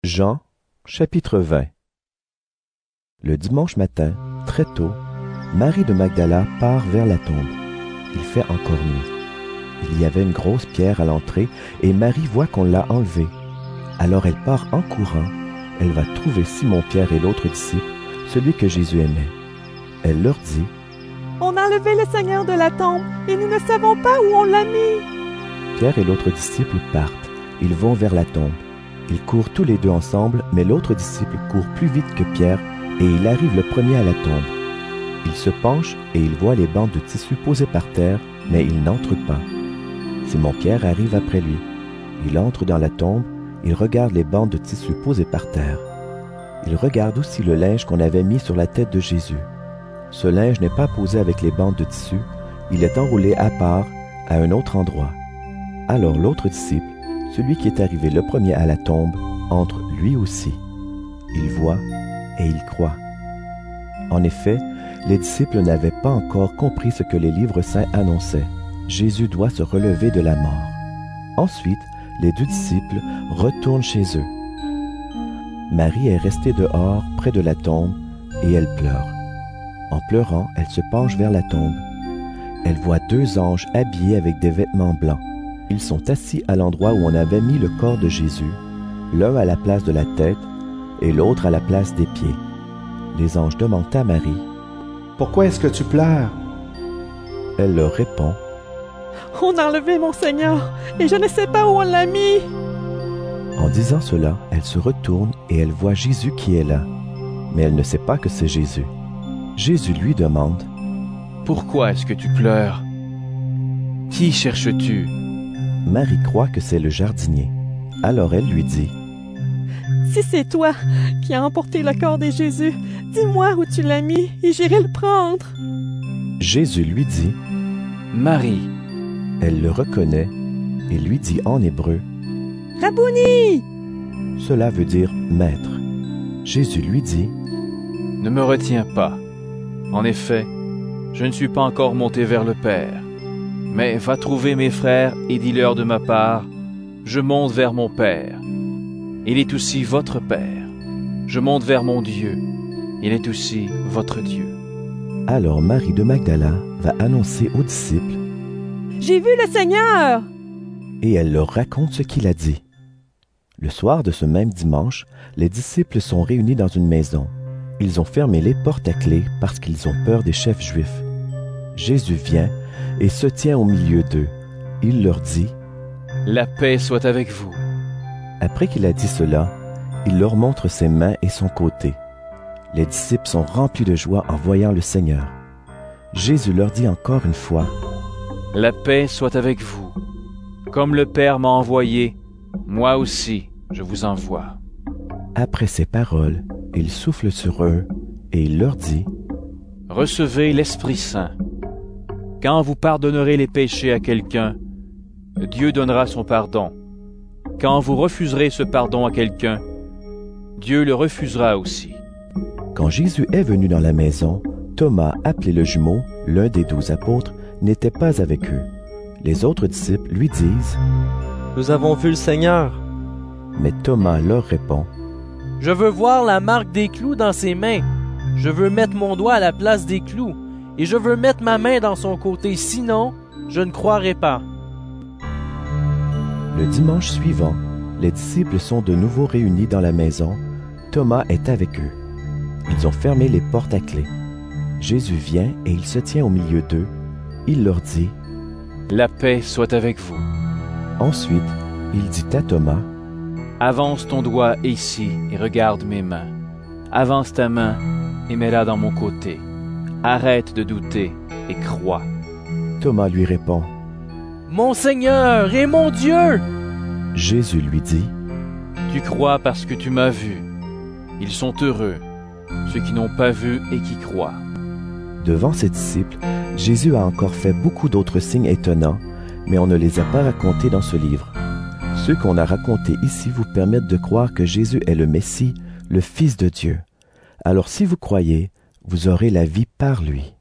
Jean, chapitre 20. Le dimanche matin, très tôt, Marie de Magdala part vers la tombe. Il fait encore nuit. Il y avait une grosse pierre à l'entrée et Marie voit qu'on l'a enlevée. Alors elle part en courant. Elle va trouver Simon-Pierre et l'autre disciple, celui que Jésus aimait. Elle leur dit: « On a enlevé le Seigneur de la tombe et nous ne savons pas où on l'a mis. » Pierre et l'autre disciple partent. Ils vont vers la tombe. Ils courent tous les deux ensemble, mais l'autre disciple court plus vite que Pierre et il arrive le premier à la tombe. Il se penche et il voit les bandes de tissu posées par terre, mais il n'entre pas. Simon-Pierre arrive après lui. Il entre dans la tombe, il regarde les bandes de tissu posées par terre. Il regarde aussi le linge qu'on avait mis sur la tête de Jésus. Ce linge n'est pas posé avec les bandes de tissu, il est enroulé à part, à un autre endroit. Alors l'autre disciple, celui qui est arrivé le premier à la tombe, entre lui aussi. Il voit et il croit. En effet, les disciples n'avaient pas encore compris ce que les livres saints annonçaient. Jésus doit se relever de la mort. Ensuite, les deux disciples retournent chez eux. Marie est restée dehors, près de la tombe, et elle pleure. En pleurant, elle se penche vers la tombe. Elle voit deux anges habillés avec des vêtements blancs. Ils sont assis à l'endroit où on avait mis le corps de Jésus, l'un à la place de la tête et l'autre à la place des pieds. Les anges demandent à Marie: « Pourquoi est-ce que tu pleures? » Elle leur répond: « On a enlevé mon Seigneur et je ne sais pas où on l'a mis. » En disant cela, elle se retourne et elle voit Jésus qui est là, mais elle ne sait pas que c'est Jésus. Jésus lui demande: « Pourquoi est-ce que tu pleures? Qui cherches-tu? » Marie croit que c'est le jardinier. Alors elle lui dit: « Si c'est toi qui as emporté le corps de Jésus, dis-moi où tu l'as mis et j'irai le prendre. » Jésus lui dit: « Marie. » Elle le reconnaît et lui dit en hébreu: « Rabouni !» Cela veut dire maître. Jésus lui dit: « Ne me retiens pas. En effet, je ne suis pas encore monté vers le Père. Mais va trouver mes frères et dis-leur de ma part: je monte vers mon Père. Il est aussi votre Père. Je monte vers mon Dieu. Il est aussi votre Dieu. » Alors Marie de Magdala va annoncer aux disciples: « J'ai vu le Seigneur !» Et elle leur raconte ce qu'il a dit. Le soir de ce même dimanche, les disciples sont réunis dans une maison. Ils ont fermé les portes à clé parce qu'ils ont peur des chefs juifs. Jésus vient et se tient au milieu d'eux. Il leur dit: « La paix soit avec vous. » Après qu'il a dit cela, il leur montre ses mains et son côté. Les disciples sont remplis de joie en voyant le Seigneur. Jésus leur dit encore une fois: « La paix soit avec vous. Comme le Père m'a envoyé, moi aussi je vous envoie. » Après ces paroles, il souffle sur eux et il leur dit: « Recevez l'Esprit Saint. Quand vous pardonnerez les péchés à quelqu'un, Dieu donnera son pardon. Quand vous refuserez ce pardon à quelqu'un, Dieu le refusera aussi. » Quand Jésus est venu dans la maison, Thomas, appelé le jumeau, l'un des 12 apôtres, n'était pas avec eux. Les autres disciples lui disent: « Nous avons vu le Seigneur. » Mais Thomas leur répond: « Je veux voir la marque des clous dans ses mains. Je veux mettre mon doigt à la place des clous. Et je veux mettre ma main dans son côté, sinon, je ne croirai pas. » Le dimanche suivant, les disciples sont de nouveau réunis dans la maison. Thomas est avec eux. Ils ont fermé les portes à clé. Jésus vient et il se tient au milieu d'eux. Il leur dit: « La paix soit avec vous. » Ensuite, il dit à Thomas: « Avance ton doigt ici et regarde mes mains. Avance ta main et mets-la dans mon côté. Arrête de douter et crois. » Thomas lui répond: « Mon Seigneur et mon Dieu! » Jésus lui dit: « Tu crois parce que tu m'as vu. Ils sont heureux, ceux qui n'ont pas vu et qui croient. » Devant ses disciples, Jésus a encore fait beaucoup d'autres signes étonnants, mais on ne les a pas racontés dans ce livre. Ceux qu'on a racontés ici vous permettent de croire que Jésus est le Messie, le Fils de Dieu. Alors si vous croyez, vous aurez la vie par lui.